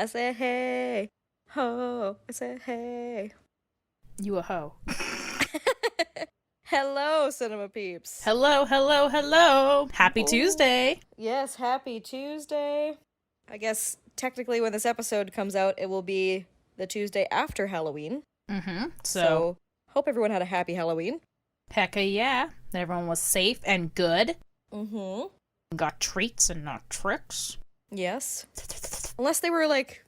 I said hey. Ho. I said hey. You a hoe. Hello, Cinema Peeps. Hello, hello, hello. Happy Tuesday. Yes, happy Tuesday. I guess technically when this episode comes out, it will be the Tuesday after Halloween. Mm-hmm. So hope everyone had a happy Halloween. Hecka yeah. Everyone was safe and good. Mm-hmm. Got treats and not tricks. Yes. Unless they were like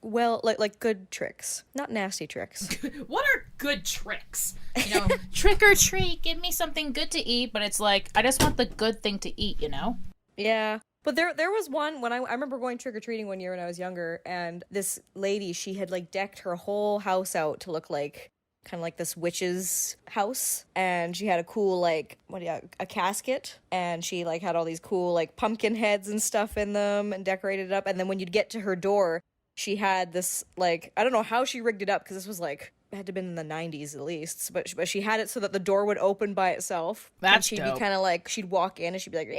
good tricks, not nasty tricks. What are good tricks? You know, trick or treat, give me something good to eat, but it's like, I just want the good thing to eat, you know? Yeah. But there was one when I remember going trick-or-treating one year when I was younger, and this lady, she had like decked her whole house out to look like kind of like this witch's house, and she had a cool like a casket, and she like had all these cool like pumpkin heads and stuff in them and decorated it up, and then when you'd get to her door, she had this like, I don't know how she rigged it up because this was like, it had to have been in the 90s at least, but she had it so that the door would open by itself. That's and she'd dope. be kind of like, she'd walk in and she'd be like,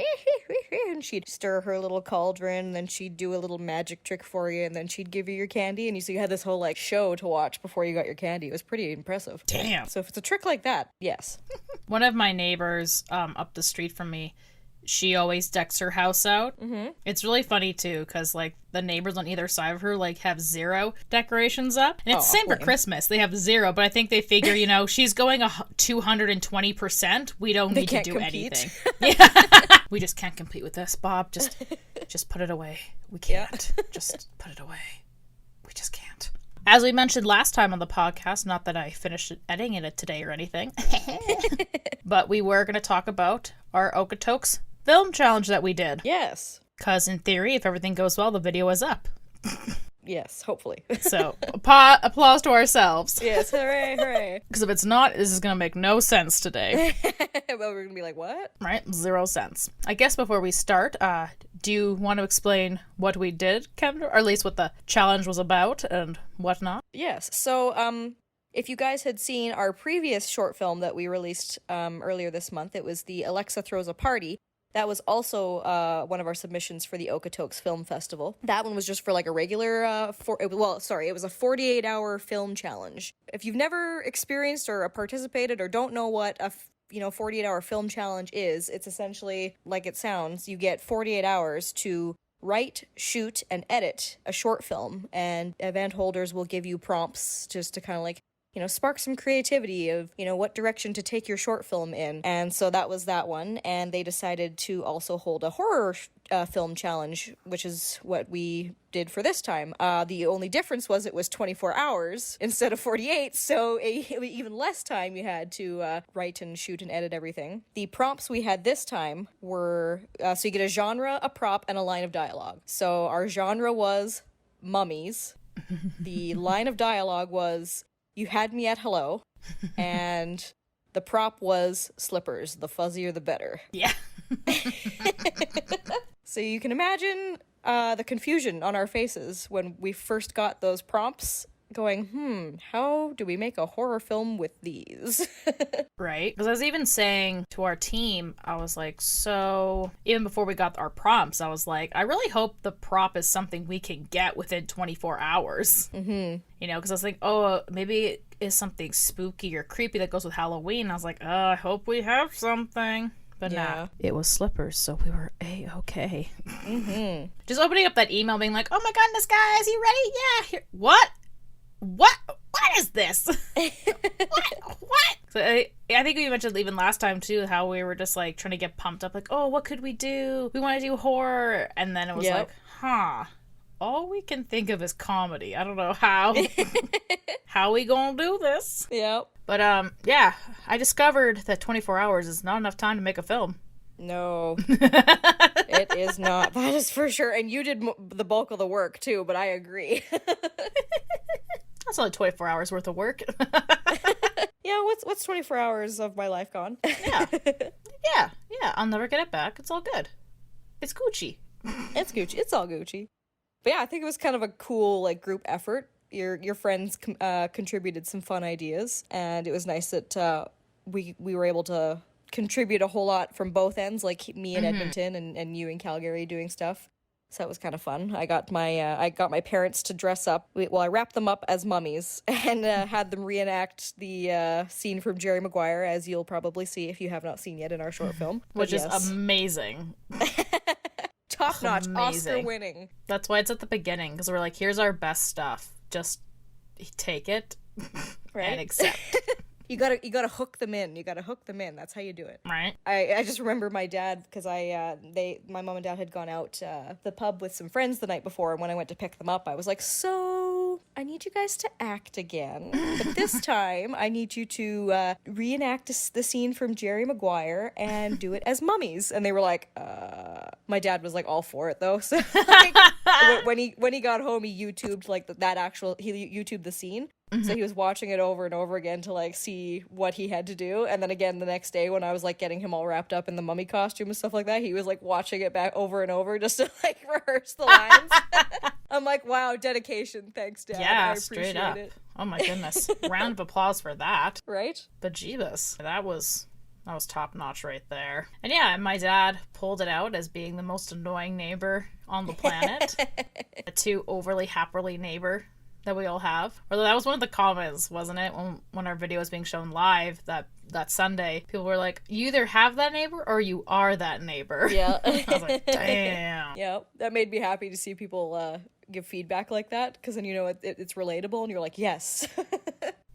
and she'd stir her little cauldron, and then she'd do a little magic trick for you, and then she'd give you your candy, and so you had this whole like show to watch before you got your candy. It was pretty impressive. Damn. So if it's a trick like that, yes. One of my neighbors up the street from me, she always decks her house out. Mm-hmm. It's really funny too, because like the neighbors on either side of her like have 0 decorations up, and it's the same for Christmas. They have 0, but I think they figure, you know, she's going 220%. We don't need to do anything. Yeah. We just can't compete with this, Bob. Just put it away. We can't. Yeah. Just put it away. We just can't. As we mentioned last time on the podcast, not that I finished editing it today or anything, but we were going to talk about our Okotoks film challenge that we did. Yes. Because in theory, if everything goes well, the video is up. Yes, hopefully. So, applause to ourselves. Yes, hooray, hooray. Because if it's not, this is going to make no sense today. Well, we're going to be like, what? Right? 0 sense. I guess before we start, do you want to explain what we did, Kendra? Or at least what the challenge was about and whatnot? Yes. So, if you guys had seen our previous short film that we released earlier this month, it was the Alexa Throws a Party. That was also one of our submissions for the Okotoks Film Festival. That one was just for like a regular, it was a 48-hour film challenge. If you've never experienced or participated or don't know what a 48-hour film challenge is, it's essentially like it sounds. You get 48 hours to write, shoot, and edit a short film, and event holders will give you prompts just to kind of like, spark some creativity of, what direction to take your short film in. And so that was that one. And they decided to also hold a horror film challenge, which is what we did for this time. The only difference was it was 24 hours instead of 48, so even less time you had to write and shoot and edit everything. The prompts we had this time were, so you get a genre, a prop, and a line of dialogue. So our genre was mummies. The line of dialogue was, "You had me at hello," and the prop was slippers. The fuzzier, the better. Yeah. So you can imagine the confusion on our faces when we first got those prompts, going, how do we make a horror film with these? Right. Because I was even saying to our team, I was like, so even before we got our prompts, I was like, I really hope the prop is something we can get within 24 hours. Mm-hmm. Because I was like, oh, maybe it is something spooky or creepy that goes with Halloween. I was like, I hope we have something. But nah, it was slippers, so we were A-okay. Mm-hmm. Just opening up that email being like, oh my goodness, guys, you ready? Yeah. Here. What is this? What? So I think we mentioned even last time too how we were just like trying to get pumped up, like, oh, what could we do? We want to do horror, and then it was like, all we can think of is comedy. I don't know how we gonna do this. Yep. But yeah, I discovered that 24 hours is not enough time to make a film. No, it is not. That is for sure. And you did the bulk of the work too, but I agree. That's only 24 hours worth of work. Yeah, what's 24 hours of my life gone? Yeah. I'll never get it back. It's all good. It's Gucci. It's Gucci. It's all Gucci. But yeah, I think it was kind of a cool like group effort. Your friends contributed some fun ideas, and it was nice that we were able to contribute a whole lot from both ends, like me in Edmonton and you in Calgary doing stuff. So that was kind of fun. I got my parents to dress up. I wrapped them up as mummies and had them reenact the scene from Jerry Maguire, as you'll probably see if you have not seen yet in our short film. Which is amazing. Top-notch, Oscar-winning. That's why it's at the beginning, because we're like, here's our best stuff. Just take it and accept. You gotta hook them in. You gotta hook them in. That's how you do it. Right. I just remember my dad, because my mom and dad had gone out to the pub with some friends the night before, and when I went to pick them up, I was like, so I need you guys to act again, but this time I need you to reenact the scene from Jerry Maguire and do it as mummies. And they were like, my dad was like all for it though. So like, when he got home, he YouTubed like he YouTubed the scene. So he was watching it over and over again to like see what he had to do, and then again the next day when I was like getting him all wrapped up in the mummy costume and stuff like that, he was like watching it back over and over just to like rehearse the lines. I'm like, wow, dedication, thanks, Dad. Yeah, I appreciate straight up. it. Oh my goodness, round of applause for that. Right? But Jeebus, that was top notch right there. And yeah, my dad pulled it out as being the most annoying neighbor on the planet, a too overly happily neighbor that we all have. Or that was one of the comments, wasn't it, when our video was being shown live that Sunday? People were like, you either have that neighbor or you are that neighbor. Yeah. I was like, damn. Yeah, that made me happy to see people give feedback like that, because then you know it's relatable and you're like, yes.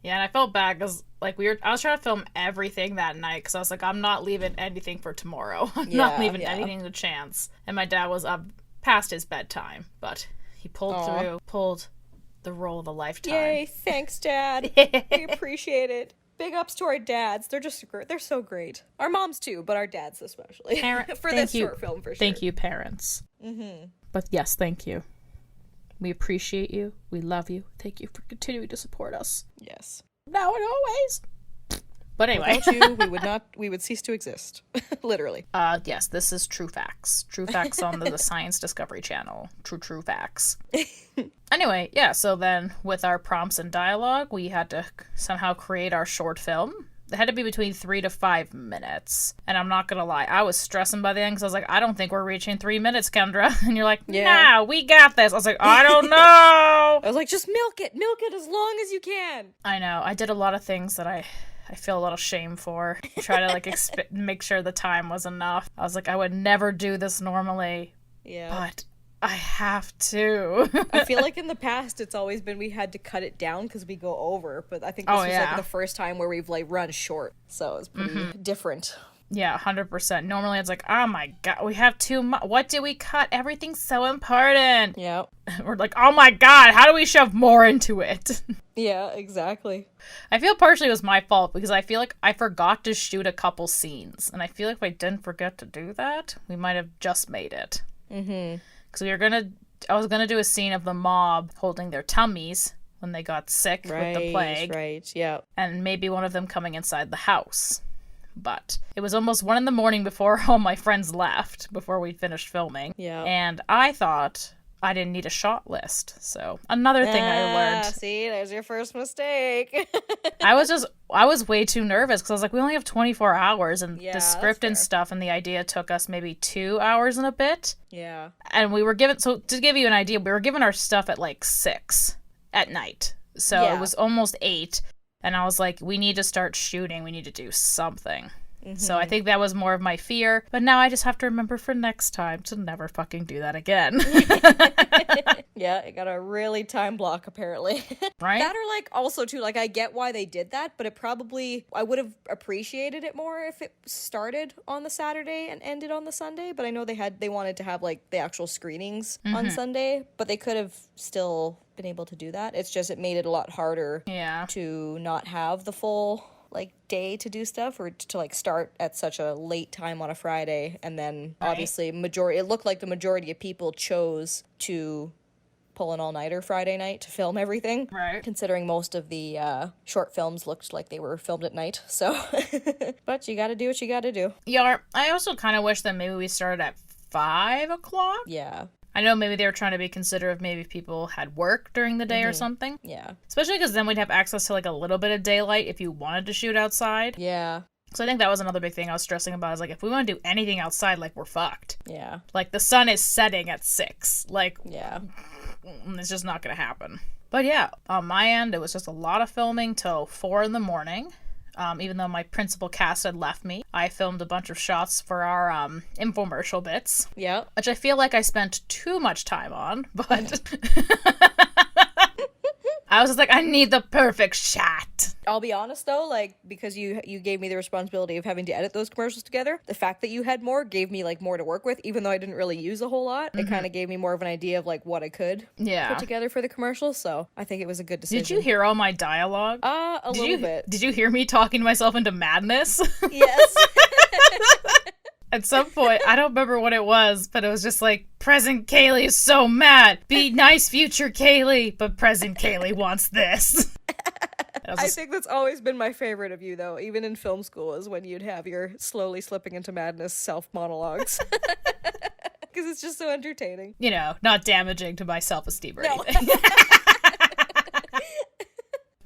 Yeah, and I felt bad because like I was trying to film everything that night, because I was like, I'm not leaving anything for tomorrow. I'm not leaving anything to chance. And my dad was up past his bedtime, but he pulled the role of a lifetime. Yay, thanks, Dad. We appreciate it. Big ups to our dads. They're just great. They're so great. Our moms too, but our dads especially. For this short film, for sure. Thank you, parents. Mm-hmm. But yes, thank you. We appreciate you. We love you. Thank you for continuing to support us. Yes. Now and always. But anyway. Without you, we would cease to exist. Literally. Yes, this is True Facts. True Facts on the Science Discovery Channel. True Facts. Anyway, yeah, so then with our prompts and dialogue, we had to somehow create our short film. It had to be between 3 to 5 minutes. And I'm not gonna lie, I was stressing by the end because I was like, I don't think we're reaching 3 minutes, Kendra. And you're like, nah, we got this. I was like, I don't know. I was like, just milk it as long as you can. I know. I did a lot of things that I feel a little shame for. Try to like make sure the time was enough. I was like, I would never do this normally. Yeah. But I have to. I feel like in the past it's always been we had to cut it down because we go over. But I think this was like the first time where we've like run short. So it's pretty different. Yeah, 100%. Normally it's like, oh my god, we have too much. What do we cut? Everything's so important. Yeah. We're like, oh my god, how do we shove more into it? Yeah, exactly. I feel partially it was my fault because I feel like I forgot to shoot a couple scenes. And I feel like if I didn't forget to do that, we might have just made it. Mm-hmm. Because I was gonna do a scene of the mob holding their tummies when they got sick with the plague. Right, yeah. And maybe one of them coming inside the house. But it was almost 1 a.m. before all my friends left, before we finished filming. Yeah. And I thought I didn't need a shot list. So another thing I learned. See, there's your first mistake. I was way too nervous because I was like, we only have 24 hours and the script and stuff and the idea took us maybe 2 hours and a bit. Yeah. And we were given, so to give you an idea, we were given our stuff at like 6 at night. So it was almost 8. And I was like, we need to start shooting. We need to do something. Mm-hmm. So I think that was more of my fear. But now I just have to remember for next time to never fucking do that again. Yeah, it got a really time block, apparently. Right? That or, like, also, too, like, I get why they did that, but I would have appreciated it more if it started on the Saturday and ended on the Sunday. But I know they wanted to have, like, the actual screenings on Sunday, but they could have still been able to do that. It's just, it made it a lot harder to not have the full like day to do stuff, or to like start at such a late time on a Friday, and then obviously it looked like the majority of people chose to pull an all-nighter Friday night to film everything, right, considering most of the short films looked like they were filmed at night. So but you gotta do what you gotta do. Yeah, I also kind of wish that maybe we started at 5 o'clock. Yeah, I know maybe they were trying to be considerate of maybe people had work during the day or something. Yeah. Especially because then we'd have access to like a little bit of daylight if you wanted to shoot outside. Yeah. So I think that was another big thing I was stressing about, is like, if we want to do anything outside, like, we're fucked. Yeah. Like, the sun is setting at 6. Like, yeah, it's just not gonna happen. But yeah, on my end, it was just a lot of filming till 4 in the morning. Even though my principal cast had left me, I filmed a bunch of shots for our infomercial bits. Yeah. Which I feel like I spent too much time on, but I was just like, I need the perfect shot. I'll be honest though, like, because you gave me the responsibility of having to edit those commercials together, the fact that you had more gave me like more to work with, even though I didn't really use a whole lot. It kind of gave me more of an idea of like what I could put together for the commercial, so I think it was a good decision. Did you hear all my dialogue? A little bit. Did you hear me talking myself into madness? Yes. At some point, I don't remember what it was, but it was just like, present Kaylee is so mad. Be nice, future Kaylee, but present Kaylee wants this. I think that's always been my favorite of you, though, even in film school, is when you'd have your slowly slipping into madness self-monologues. Because it's just so entertaining. You know, not damaging to my self-esteem or anything.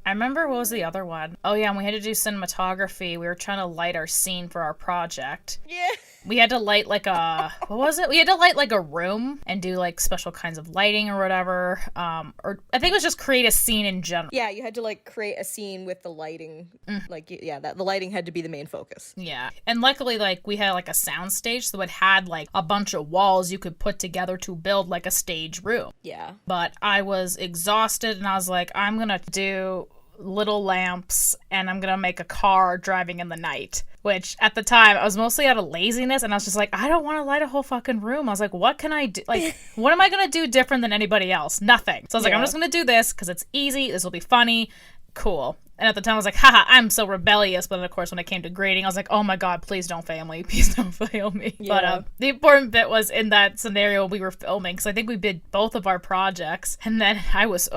I remember, what was the other one? Oh yeah, and we had to do cinematography. We were trying to light our scene for our project. Yeah. We had to light like a, what was it? We had to light like a room and do like special kinds of lighting or whatever. Or I think it was just create a scene in general. Yeah, you had to like create a scene with the lighting. Like, yeah, the lighting had to be the main focus. Yeah. And luckily, like, we had like a sound stage, so it had like a bunch of walls you could put together to build like a stage room. Yeah. But I was exhausted and I was like, I'm gonna do little lamps and I'm gonna make a car driving in the night, which at the time I was mostly out of laziness, and I was just like, I don't want to light a whole fucking room. I was like, what can I do? Like, what am I gonna do different than anybody else? Nothing. So I was like, I'm just gonna do this because it's easy, this will be funny, cool. And at the time I was like, haha, I'm so rebellious. But then, of course, when it came to grading, I was like, oh my god, please don't fail me. Please don't fail me. Yeah. But the important bit was in that scenario we were filming, because I think we did both of our projects. And then I was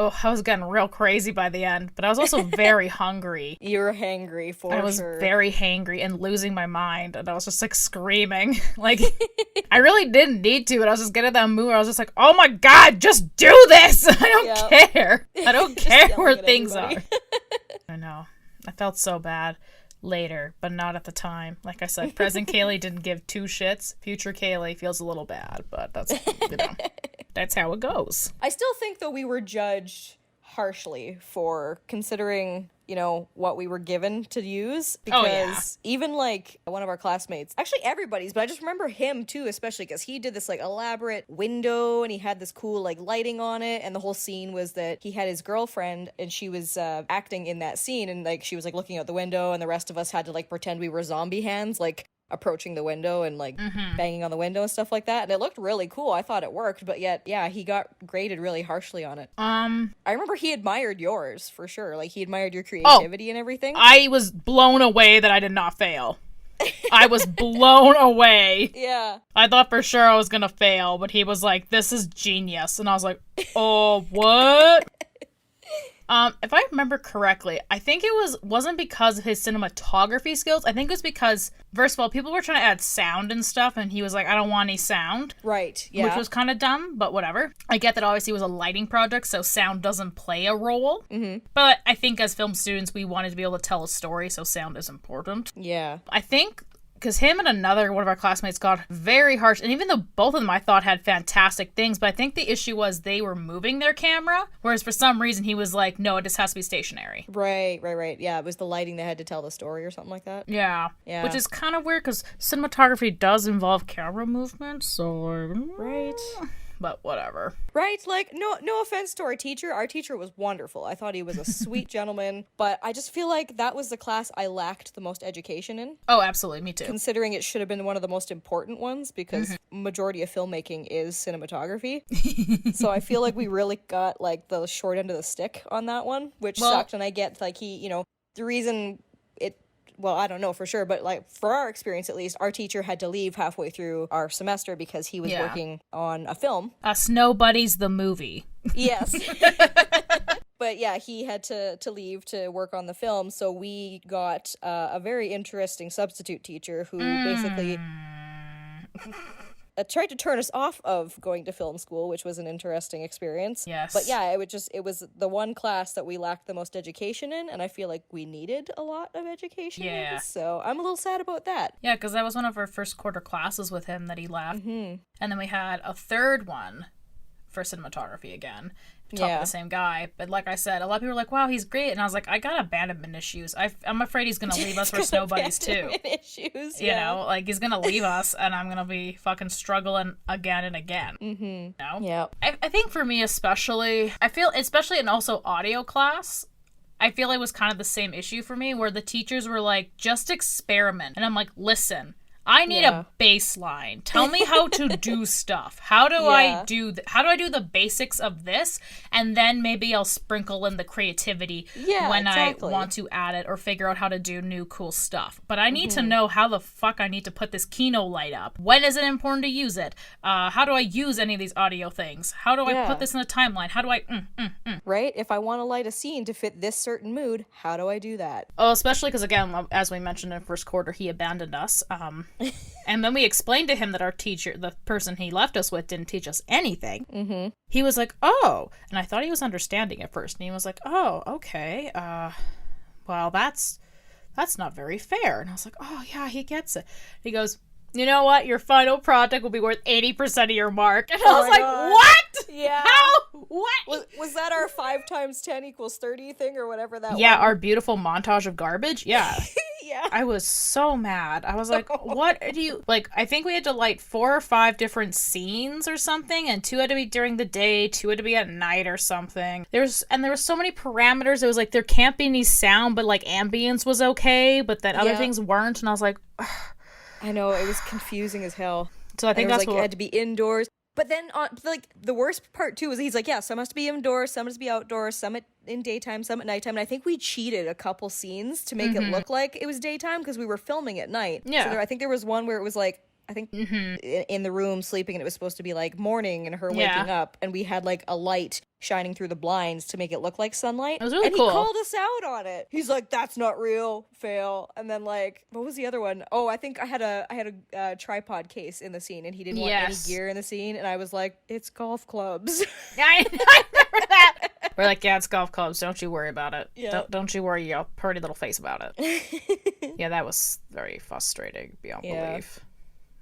getting real crazy by the end. But I was also very hungry. You were hangry for sure. I was very hangry and losing my mind. And I was just like screaming. Like, I really didn't need to. But I was just getting that mood where I was just like, oh my god, just do this. I don't care. I don't care where things are. I know. I felt so bad later, but not at the time. Like I said, present Kaylee didn't give two shits. Future Kaylee feels a little bad, but that's, you know, that's how it goes. I still think, though, we were judged harshly for considering, you know, what we were given to use, because even like one of our classmates, actually everybody's, but I just remember him too, especially because he did this like elaborate window and he had this cool like lighting on it, and the whole scene was that he had his girlfriend and she was acting in that scene, and like she was like looking out the window and the rest of us had to like pretend we were zombie hands, like approaching the window and like banging on the window and stuff like that, and it looked really cool. I thought it worked, but yet he got graded really harshly on it. I remember he admired yours for sure, like he admired your creativity and everything. I was blown away that I did not fail. I was blown away. Yeah, I thought for sure I was gonna fail, but he was like, this is genius, and I was like, oh, what? If I remember correctly, I think it wasn't because of his cinematography skills. I think it was because, first of all, people were trying to add sound and stuff, and he was like, I don't want any sound. Right, yeah. Which was kind of dumb, but whatever. I get that obviously it was a lighting project, so sound doesn't play a role. Mm-hmm. But I think as film students, we wanted to be able to tell a story, so sound is important. Yeah. I think because him and another one of our classmates got very harsh, and even though both of them I thought had fantastic things, but I think the issue was they were moving their camera, whereas for some reason he was like, no, it just has to be stationary. Right. Yeah, it was the lighting that had to tell the story or something like that. Yeah. Which is kind of weird because cinematography does involve camera movement, so right. But whatever. Right? Like, no offense to our teacher. Our teacher was wonderful. I thought he was a sweet gentleman, but I just feel like that was the class I lacked the most education in. Oh, absolutely. Me too. Considering it should have been one of the most important ones, because majority of filmmaking is cinematography. So I feel like we really got, like, the short end of the stick on that one, which sucked. And I get, like, the reason well, I don't know for sure, but like for our experience at least, our teacher had to leave halfway through our semester because he was working on a film. Snow Buddies the movie. Yes. But yeah, he had to leave to work on the film, so we got a very interesting substitute teacher who basically... tried to turn us off of going to film school, which was an interesting experience. Yes. But yeah, it was the one class that we lacked the most education in, and I feel like we needed a lot of education in, so I'm a little sad about that. Yeah, because that was one of our first quarter classes with him that he left. And then we had a third one for cinematography again. Talking to the same guy. But like I said, a lot of people were like, wow, he's great. And I was like, I got abandonment issues. I'm afraid he's going to leave us for Snow Buddies too. Issues, you know, like he's going to leave us and I'm going to be fucking struggling again and again. You know? Yeah. I think for me especially, I feel, especially in also audio class, I feel it was kind of the same issue for me where the teachers were like, just experiment. And I'm like, listen, I need a baseline. Tell me how to do stuff. How do I do the basics of this? And then maybe I'll sprinkle in the creativity when I want to add it or figure out how to do new cool stuff. But I need to know how the fuck I need to put this Kino light up. When is it important to use it? How do I use any of these audio things? How do I put this in a timeline? How do I... Right? If I want to light a scene to fit this certain mood, how do I do that? Oh, especially because, again, as we mentioned in first quarter, he abandoned us. And then we explained to him that our teacher, the person he left us with, didn't teach us anything. He was like, oh. And I thought he was understanding at first. And he was like, oh, okay. Well, that's not very fair. And I was like, oh, yeah, he gets it. He goes, you know what? Your final project will be worth 80% of your mark. And I was like, God. What? Yeah. How? What? Was that our 5 times 10 equals 30 thing or whatever that was? Yeah, our beautiful montage of garbage. Yeah. Yeah. I was so mad. I was like, what do you... Like, I think we had to light 4 or 5 different scenes or something, and 2 had to be during the day, 2 had to be at night or something. There was so many parameters. It was like, there can't be any sound, but like ambience was okay, but then other things weren't, and I was like... Ugh. I know, it was confusing as hell. So I think that's like, it had to be indoors. But then, like, the worst part, too, is he's like, yeah, some has to be indoors, some has to be outdoors, some in daytime, some at nighttime. And I think we cheated a couple scenes to make it look like it was daytime because we were filming at night. Yeah. So I think there was one where it was like, I think in the room sleeping and it was supposed to be like morning and her waking up and we had like a light shining through the blinds to make it look like sunlight. It was really cool. And he called us out on it. He's like, that's not real, fail. And then like, what was the other one? Oh, I think I had a tripod case in the scene and he didn't want any gear in the scene. And I was like, it's golf clubs. I remember that. We're like, yeah, it's golf clubs. Don't you worry about it. Yeah. Don't you worry your pretty little face about it. Yeah, that was very frustrating beyond belief.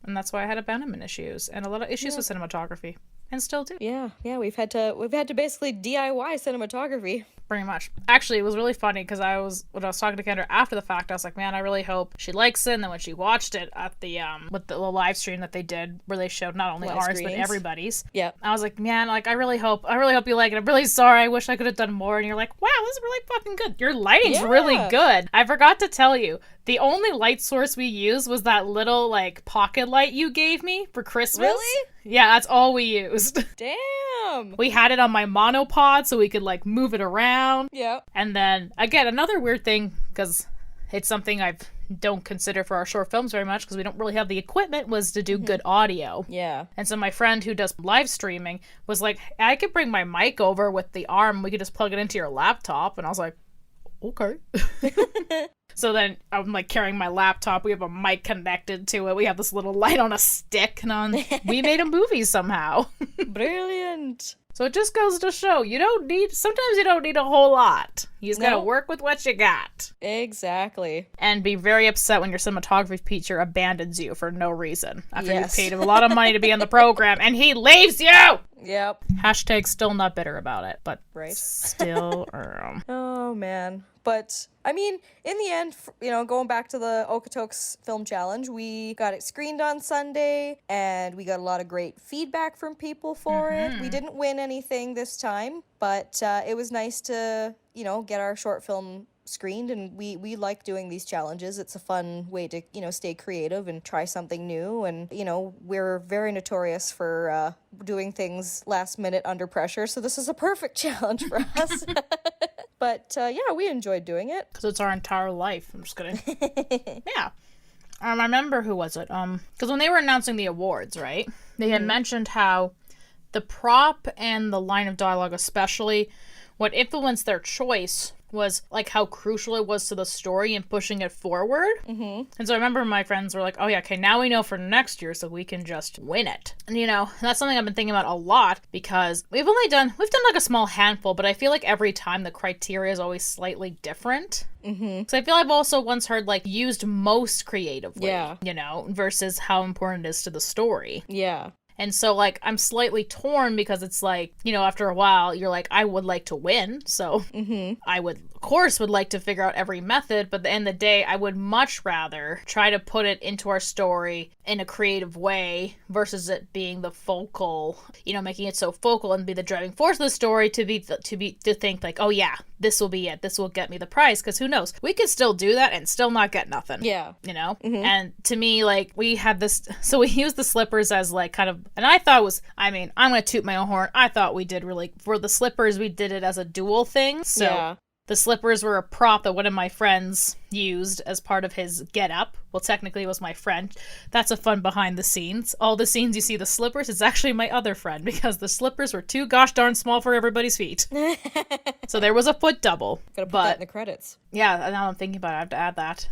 And that's why I had abandonment issues and a lot of issues with cinematography, and still do. Yeah, we've had to basically DIY cinematography. Pretty much. Actually, it was really funny because when I was talking to Kendra after the fact, I was like, man, I really hope she likes it. And then when she watched it at the with the live stream that they did, where they showed not only ours but everybody's. Yeah. I was like, man, like I really hope you like it. I'm really sorry. I wish I could have done more. And you're like, wow, this is really fucking good. Your lighting's really good. I forgot to tell you. The only light source we used was that little, like, pocket light you gave me for Christmas. Really? Yeah, that's all we used. Damn. We had it on my monopod so we could, like, move it around. Yeah. And then, again, another weird thing, because it's something I don't consider for our short films very much, because we don't really have the equipment, was to do good audio. Yeah. And so my friend who does live streaming was like, I could bring my mic over with the arm. We could just plug it into your laptop. And I was like, okay. So then I'm like carrying my laptop. We have a mic connected to it. We have this little light on a stick, and we made a movie somehow. Brilliant. So it just goes to show sometimes you don't need a whole lot. You just gotta work with what you got. Exactly. And be very upset when your cinematography teacher abandons you for no reason. After you paid him a lot of money to be in the program, and he leaves you! Yep. Hashtag still not bitter about it, but still. Oh, man. But, I mean, in the end, going back to the Okotoks Film Challenge, we got it screened on Sunday, and we got a lot of great feedback from people for it. We didn't win anything this time, but it was nice to, get our short film screened, and we like doing these challenges. It's a fun way to, stay creative and try something new, and, we're very notorious for doing things last minute under pressure, so this is a perfect challenge for us. But, we enjoyed doing it. Because it's our entire life. I'm just kidding. Yeah. I remember, who was it? Because when they were announcing the awards, right? They had mentioned how the prop and the line of dialogue especially, what influenced their choice was like how crucial it was to the story and pushing it forward. And so I remember my friends were like, oh yeah, okay, now we know for next year, so we can just win it. And that's something I've been thinking about a lot, because we've done like a small handful, but I feel like every time the criteria is always slightly different. So I feel I've also once heard like used most creatively, versus how important it is to the story. Yeah. And so, like, I'm slightly torn, because it's like, after a while, you're like, I would like to win. So I would like to figure out every method. But at the end of the day, I would much rather try to put it into our story in a creative way versus it being the focal, making it so focal and be the driving force of the story to think like, oh yeah, this will be it. This will get me the prize. Because who knows? We could still do that and still not get nothing. Yeah. And to me, like, we had this, so we used the slippers as like kind of, and I thought I'm going to toot my own horn. I thought we did really, for the slippers, we did it as a dual thing. So the slippers were a prop that one of my friends used as part of his get-up. Well, technically it was my friend. That's a fun behind the scenes. All the scenes you see the slippers, it's actually my other friend, because the slippers were too gosh darn small for everybody's feet. So there was a foot double. Gotta put that in the credits. Yeah, now I'm thinking about it, I have to add that.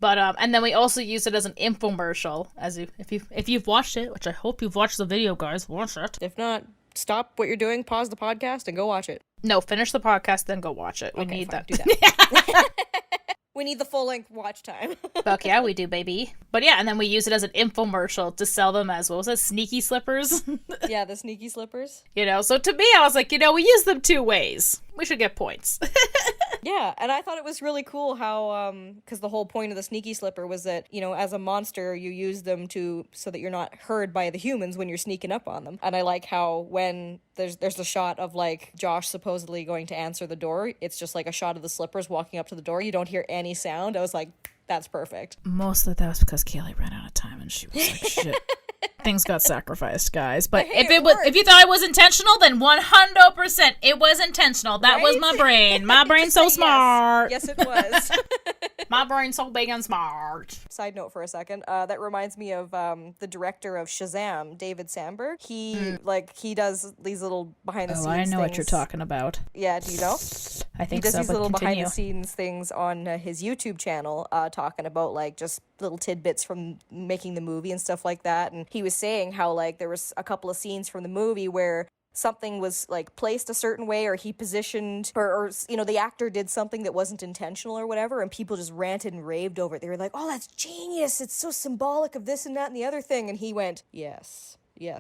But and then we also used it as an infomercial. If you've watched it, which I hope you've watched the video, guys, watch it. If not, stop what you're doing, pause the podcast, and go watch it. No, finish the podcast, then go watch it. We need fine, that. Do that. We need the full-length watch time. Fuck yeah, we do, baby. But yeah, and then we use it as an infomercial to sell them as, what was it, sneaky slippers? Yeah, the sneaky slippers. So to me, I was like, we use them two ways. We should get points. Yeah, and I thought it was really cool how, because the whole point of the sneaky slipper was that, as a monster, you use them so that you're not heard by the humans when you're sneaking up on them. And I like how when there's a shot of, like, Josh supposedly going to answer the door, it's just, like, a shot of the slippers walking up to the door. You don't hear any sound. I was like, that's perfect. Mostly that was because Kaylee ran out of time and she was like, shit. Things got sacrificed, guys. But if you thought it was intentional, then 100% it was intentional. That was my brain. My brain's so smart. Yes, it was. My brain's so big and smart. Side note for a second. That reminds me of the director of Shazam, David Sandberg. He does these little behind the scenes things. I know what you're talking about. Yeah, do you know? I think he does so, these but little continue. behind the scenes things on his YouTube channel, talking about like just little tidbits from making the movie and stuff like that. And he was saying how like there was a couple of scenes from the movie where something was like placed a certain way, or he positioned, or the actor did something that wasn't intentional or whatever, and people just ranted and raved over it. They were like, oh, that's genius, it's so symbolic of this and that and the other thing. And he went, yes,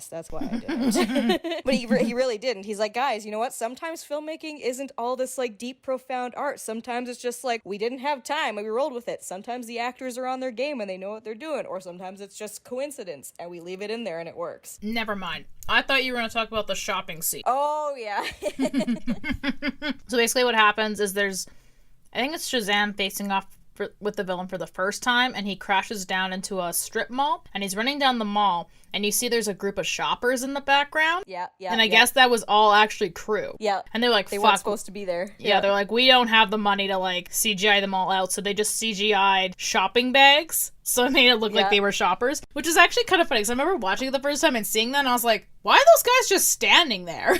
that's why I did it. But he really didn't. He's like, guys, you know what? Sometimes filmmaking isn't all this like deep, profound art. Sometimes it's just like, we didn't have time and we rolled with it. Sometimes the actors are on their game and they know what they're doing. Or sometimes it's just coincidence and we leave it in there and it works. Never mind. I thought you were going to talk about the shopping scene. Oh, yeah. So basically what happens is I think it's Shazam facing off with the villain for the first time, and he crashes down into a strip mall, and he's running down the mall, and you see there's a group of shoppers in the background. Yeah. And I guess that was all actually crew. Yeah. And they're like, they fuck. weren't supposed to be there. Yeah, they're like, we don't have the money to like CGI them all out, so they just CGI'd shopping bags. So it made it look like they were shoppers, which is actually kind of funny, because I remember watching it the first time and seeing that, and I was like, why are those guys just standing there?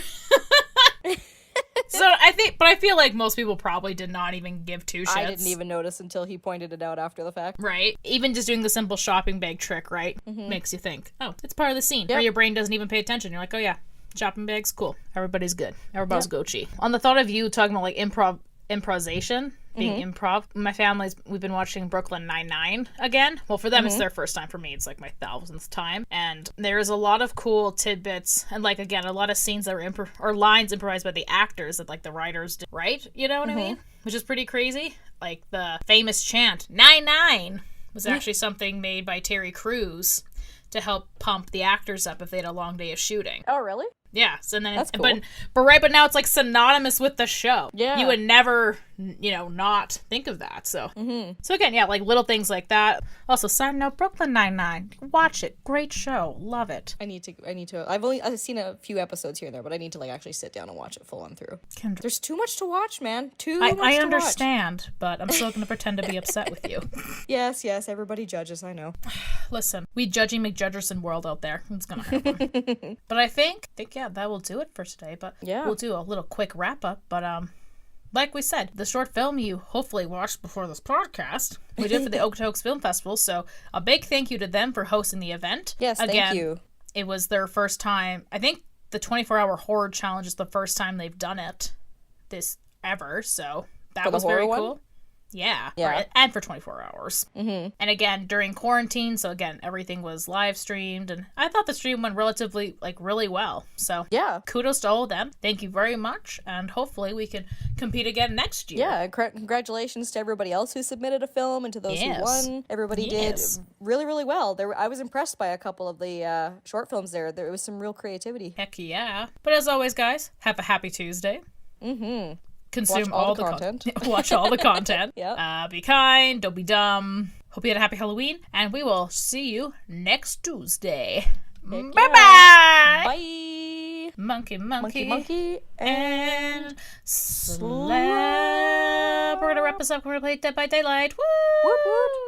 So I feel like most people probably did not even give two shits. I didn't even notice until he pointed it out after the fact. Right. Even just doing the simple shopping bag trick, right? Mm-hmm. Makes you think, oh, it's part of the scene. Or your brain doesn't even pay attention. You're like, oh yeah, shopping bags, cool. Everybody's good. Everybody's Gucci. On the thought of you talking about like improvisation, being improv, we've been watching Brooklyn Nine-Nine again. Well, for them, it's their first time. For me, it's like my 1000th time. And there's a lot of cool tidbits, and like, again, a lot of scenes that were or lines improvised by the actors that like the writers did, right? You know what I mean? Which is pretty crazy. Like the famous chant, 9-9, was actually something made by Terry Crews to help pump the actors up if they had a long day of shooting. Oh, really? Yeah, so then that's cool. But now it's like synonymous with the show. Yeah, you would never, not think of that. So, so again, yeah, like little things like that. Also, side note, Brooklyn Nine-Nine, watch it, great show, love it. I need to. I've seen a few episodes here and there, but I need to like actually sit down and watch it full on through. Kendra, there's too much to watch, man. I understand, but I'm still gonna pretend to be upset with you. Yes, everybody judges. I know. Listen, we judgy McJudgerson world out there. It's gonna happen. But I think yeah, that will do it for today. But we'll do a little quick wrap up. But like we said, the short film you hopefully watched before this podcast, we did for the Okotoks Film Festival. So a big thank you to them for hosting the event. Yes, thank you. It was their first time. I think the 24-hour horror challenge is the first time they've done it this ever. So that was very cool. Yeah. And for 24 hours. Mm-hmm. And again, during quarantine, so again, everything was live streamed, and I thought the stream went relatively, really well. So yeah, kudos to all of them. Thank you very much, and hopefully we can compete again next year. Yeah, congratulations to everybody else who submitted a film, and to those who won. Everybody did really, really well. I was impressed by a couple of the short films there. There was some real creativity. Heck yeah. But as always, guys, have a happy Tuesday. Mm-hmm. Consume all the content. Watch all the content. Yep. Be kind. Don't be dumb. Hope you had a happy Halloween. And we will see you next Tuesday. Bye-bye. Bye. Monkey. And slap. We're going to wrap this up. We're going to play Dead by Daylight. Woo! Woot woot.